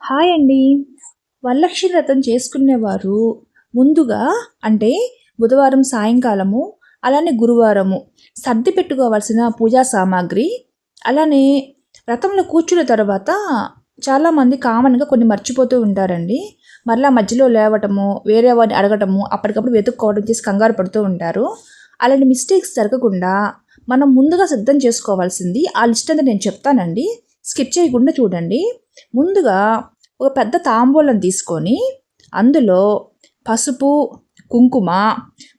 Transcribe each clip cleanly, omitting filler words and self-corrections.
Hi అండి. వరలక్ష్మి వ్రతం చేసుకునేవారు ముందుగా అంటే బుధవారం సాయంకాలము, అలానే గురువారము సర్ది పెట్టుకోవాల్సిన పూజా సామాగ్రి, అలానే వ్రతంలో కూర్చున్న తర్వాత చాలామంది కామన్‌గా కొన్ని మర్చిపోతూ ఉంటారండి. మరలా మధ్యలో లేవటము, వేరే వారిని అడగటము, అప్పటికప్పుడు వెతుక్కోవడం చేసి కంగారు పడుతూ ఉంటారు. అలాంటి మిస్టేక్స్ జరగకుండా మనం ముందుగా సిద్ధం చేసుకోవాల్సింది ఆ లిస్ట్ అంతా నేను చెప్తానండి. స్కిప్ చేయకుండా చూడండి. ముందుగా ఒక పెద్ద తాంబూలం తీసుకొని అందులో పసుపు, కుంకుమ,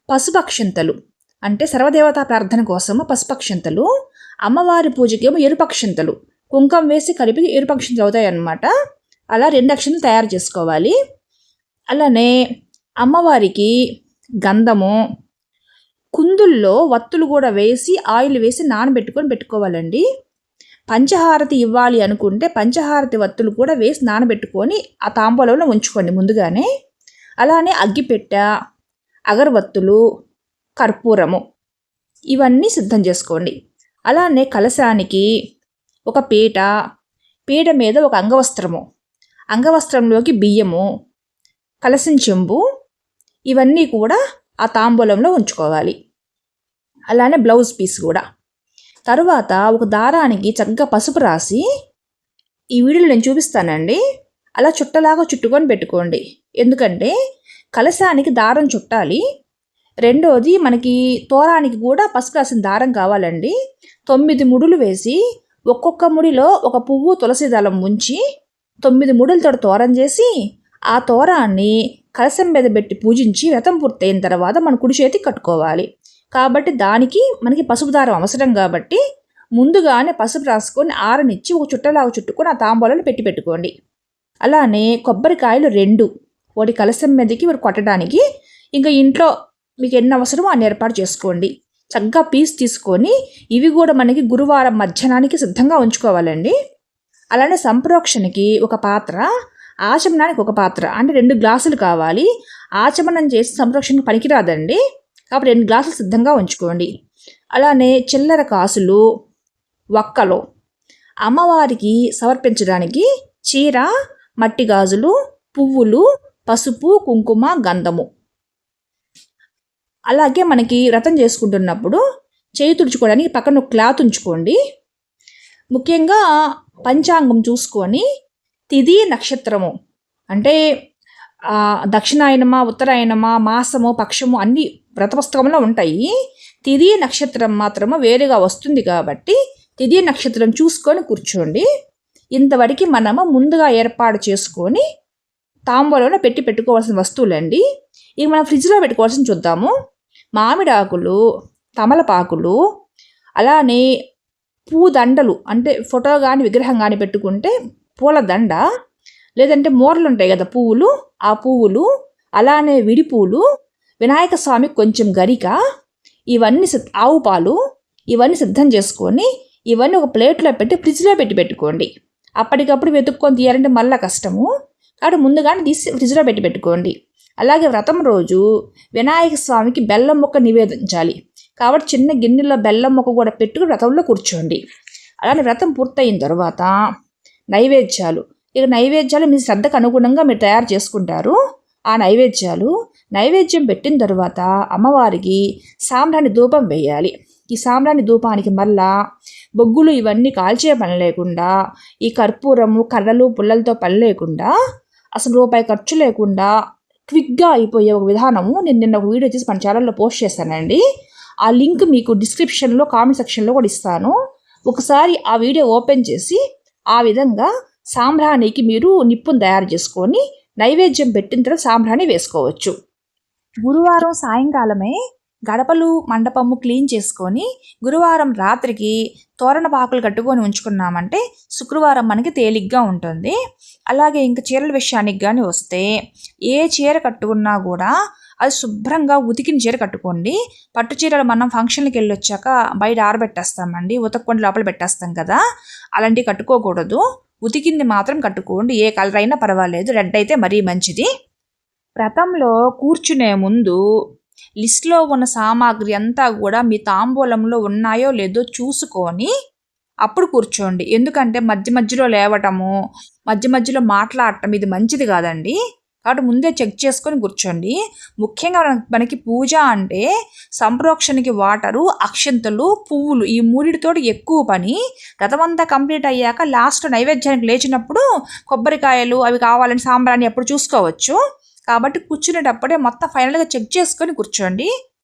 పసుపు అక్షింతలు అంటే సర్వదేవతా ప్రార్థన కోసము పసుపు అక్షింతలు, అమ్మవారి పూజకేమో ఎరుపు అక్షింతలు, కుంకుమ వేసి కలిపి ఎరుపు అక్షింతలు అవుతాయన్నమాట. అలా 2 అక్షింతలు తయారు చేసుకోవాలి. అలానే అమ్మవారికి గంధము, కుందుల్లో వత్తులు కూడా వేసి ఆయిల్ వేసి నానబెట్టుకొని పెట్టుకోవాలండి. పంచహారతి ఇవ్వాలి అనుకుంటే పంచహారతి వత్తులు కూడా వేసి నానబెట్టుకొని ఆ తాంబూలంలో ఉంచుకోండి ముందుగానే. అలానే అగ్గిపెట్టె, అగరవత్తులు, కర్పూరము ఇవన్నీ సిద్ధం చేసుకోండి. అలానే కలశానికి ఒక పీట, పీట మీద ఒక అంగవస్త్రము, అంగవస్త్రంలోకి బియ్యము, కలశం చెంబు ఇవన్నీ కూడా ఆ తాంబూలంలో ఉంచుకోవాలి. అలానే బ్లౌజ్ పీస్ కూడా. తరువాత ఒక దారానికి చక్కగా పసుపు రాసి, ఈ వీడియోలో నేను చూపిస్తానండి, అలా చుట్టలాగా చుట్టుకొని పెట్టుకోండి. ఎందుకంటే కలశానికి దారం చుట్టాలి. రెండోది మనకి తోరానికి కూడా పసుపు రాసిన దారం కావాలండి. 9 ముడులు వేసి ఒక్కొక్క ముడిలో ఒక పువ్వు తులసి దళం ఉంచి 9 ముడులతో తోరం చేసి ఆ తోరాన్ని కలశం మీద పెట్టి పూజించి వ్రతం పూర్తయిన తర్వాత మన కుడి చేతికి కట్టుకోవాలి. కాబట్టి దానికి మనకి పసుపు దారం అవసరం కాబట్టి ముందుగానే పసుపు రాసుకొని ఆరనిచ్చి ఒక చుట్టలాగా చుట్టుకొని ఆ తాంబూలను పెట్టుకోండి. అలానే కొబ్బరికాయలు 2, ఒకటి కలశం మీదకి ఒకటి కొట్టడానికి. ఇంకా ఇంట్లో మీకు ఎన్ని అవసరమో అన్ని ఏర్పాటు చేసుకోండి. చక్కగా పీస్ తీసుకొని ఇవి కూడా మనకి గురువారం మధ్యాహ్నానికి సిద్ధంగా ఉంచుకోవాలండి. అలానే సంప్రోక్షణకి ఒక పాత్ర, ఆచమనానికి ఒక పాత్ర, అంటే 2 గ్లాసులు కావాలి. ఆచమనం చేసి సంప్రోక్షణకి పనికిరాదండి, కాబట్టి 2 గ్లాసులు సిద్ధంగా ఉంచుకోండి. అలానే చిల్లర కాసులు, వక్కలు, అమ్మవారికి సమర్పించడానికి చీర, మట్టి గాజులు, పువ్వులు, పసుపు, కుంకుమ, గంధము. అలాగే మనకి వ్రతం చేసుకుంటున్నప్పుడు చేయి తుడుచుకోవడానికి పక్కన ఒక క్లాత్ ఉంచుకోండి. ముఖ్యంగా పంచాంగం చూసుకొని తిథి, నక్షత్రము అంటే దక్షిణాయనమా, ఉత్తరాయణమా, మాసము, పక్షము అన్నీ వ్రత పుస్తకంలో ఉంటాయి. తిథి నక్షత్రం మాత్రము వేరుగా వస్తుంది కాబట్టి తిథి నక్షత్రం చూసుకొని కూర్చోండి. ఇంతవరకు మనము ముందుగా ఏర్పాటు చేసుకొని తాంబూలంలో పెట్టుకోవాల్సిన వస్తువులండి. ఇక మనం ఫ్రిడ్జ్లో పెట్టుకోవాల్సిన చూద్దాము. మామిడాకులు, తమలపాకులు, అలానే పూదండలు అంటే ఫోటో కానీ విగ్రహం కానీ పెట్టుకుంటే పూలదండ, లేదంటే మూరలు ఉంటాయి కదా పువ్వులు, ఆ పువ్వులు, అలానే విడిపూలు, వినాయక స్వామికి కొంచెం గరిక, ఇవన్నీ ఆవు పాలు ఇవన్నీ సిద్ధం చేసుకొని ఇవన్నీ ఒక ప్లేట్లో పెట్టి ఫ్రిడ్జ్లో పెట్టుకోండి. అప్పటికప్పుడు వెతుక్కొని తీయాలంటే మళ్ళీ కష్టము, కాబట్టి ముందుగానే తీసి ఫ్రిడ్జ్లో పెట్టుకోండి. అలాగే వ్రతం రోజు వినాయక స్వామికి బెల్లం ముక్క నివేదించాలి కాబట్టి చిన్న గిన్నెలో బెల్లం ముక్క కూడా పెట్టుకుని వ్రతంలో కూర్చోండి. అలానే వ్రతం పూర్తయిన తర్వాత నైవేద్యాలు, ఇక నైవేద్యాలు మీ శ్రద్ధకు అనుగుణంగా మీరు తయారు చేసుకుంటారు. ఆ నైవేద్యం పెట్టిన తర్వాత అమ్మవారికి సాంబ్రాణి ధూపం వేయాలి. ఈ సాంబ్రాణి ధూపానికి మళ్ళా బొగ్గులు ఇవన్నీ కాల్చే పని లేకుండా, ఈ కర్పూరము, కర్రలు, పుల్లలతో పని లేకుండా, అసలు రూపాయి ఖర్చు లేకుండా క్విక్గా అయిపోయే ఒక విధానము నేను నిన్న ఒక వీడియో చేసి మన ఛానల్లో పోస్ట్ చేశానండి. ఆ లింక్ మీకు డిస్క్రిప్షన్లో, కామెంట్ సెక్షన్లో కూడా ఇస్తాను. ఒకసారి ఆ వీడియో ఓపెన్ చేసి ఆ విధంగా సాంబ్రాణికి మీరు నిప్పును తయారు చేసుకొని నైవేద్యం పెట్టిన తర్వాత సాంబ్రాణి వేసుకోవచ్చు. గురువారం సాయంకాలమే గడపలు, మండపము క్లీన్ చేసుకొని గురువారం రాత్రికి తోరణ పాకులు కట్టుకొని ఉంచుకున్నామంటే శుక్రవారం మనకి తేలిగ్గా ఉంటుంది. అలాగే ఇంకా చీరల విషయానికి కానీ వస్తే ఏ చీర కట్టుకున్నా కూడా అది శుభ్రంగా ఉతికిన చీర కట్టుకోండి. పట్టు చీరలు మనం ఫంక్షన్కి వెళ్ళి వచ్చాక బయట ఆరబెట్టేస్తామండి, ఉతక్కొని లోపల పెట్టేస్తాం కదా, అలాంటివి కట్టుకోకూడదు. ఉతికింది మాత్రం కట్టుకోండి. ఏ కలర్ అయినా పర్వాలేదు, రెడ్ అయితే మరీ మంచిది. వ్రతంలో కూర్చునే ముందు లిస్ట్లో ఉన్న సామాగ్రి అంతా కూడా మీ తాంబూలంలో ఉన్నాయో లేదో చూసుకొని అప్పుడు కూర్చోండి. ఎందుకంటే మధ్య మధ్యలో లేవటము, మధ్య మధ్యలో మాట్లాడటం ఇది మంచిది కాదండి. కాబట్టి ముందే చెక్ చేసుకొని కూర్చోండి. ముఖ్యంగా మనకి పూజ అంటే సంప్రోక్షణకి వాటరు, అక్షంతలు, పువ్వులు ఈ మూడిటితోటి ఎక్కువ పని. రథమంతా కంప్లీట్ అయ్యాక లాస్ట్ నైవేద్యానికి లేచినప్పుడు కొబ్బరికాయలు అవి కావాలని సాంబ్రాణి అప్పుడు చూసుకోవచ్చు. కాబట్టి కూర్చునేటప్పుడే మొత్తం ఫైనల్గా చెక్ చేసుకొని కూర్చోండి.